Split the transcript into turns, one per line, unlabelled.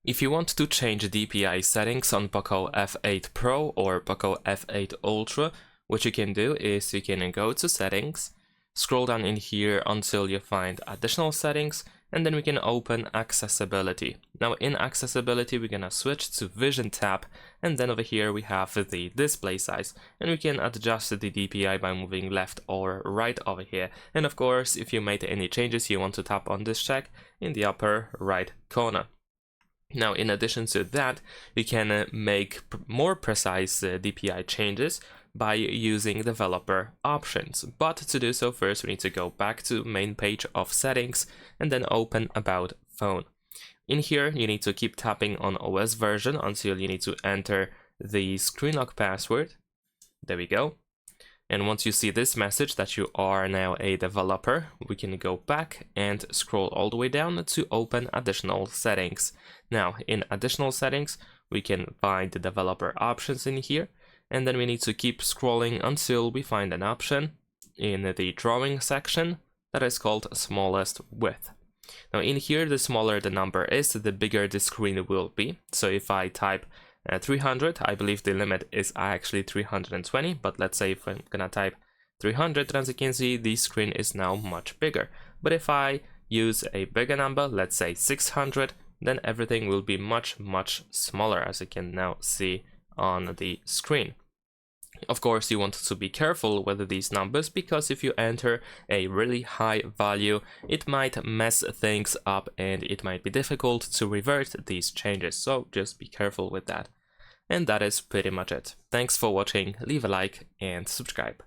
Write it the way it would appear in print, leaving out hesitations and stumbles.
If you want to change DPI settings on POCO F8 Pro or POCO F8 Ultra, what you can do is you can go to settings, scroll down in here until you find additional settings, and then we can open accessibility. Now in accessibility, we're gonna switch to vision tab, and then over here we have the display size, and we can adjust the DPI by moving left or right over here. And of course, if you made any changes, you want to tap on this check in the upper right corner. Now, in addition to that, we can make more precise DPI changes by using developer options. But to do so, first we need to go back to main page of settings and then open about phone. In here, you need to keep tapping on OS version until you need to enter the screen lock password. There we go. And once you see this message that you are now a developer, we can go back and scroll all the way down to open additional settings. Now, in additional settings, we can find the developer options in here, and then we need to keep scrolling until we find an option in the drawing section that is called smallest width. Now in here, the smaller the number is, the bigger the screen will be. So if I type 300, I believe the limit is actually 320, but let's say if I'm gonna type 300, as you can see, the screen is now much bigger. But if I use a bigger number, let's say 600, then everything will be much smaller, as you can now see on the screen. Of course, you want to be careful with these numbers, because if you enter a really high value, it might mess things up and it might be difficult to revert these changes, so just be careful with that. And that is pretty much it. Thanks for watching, leave a like and subscribe.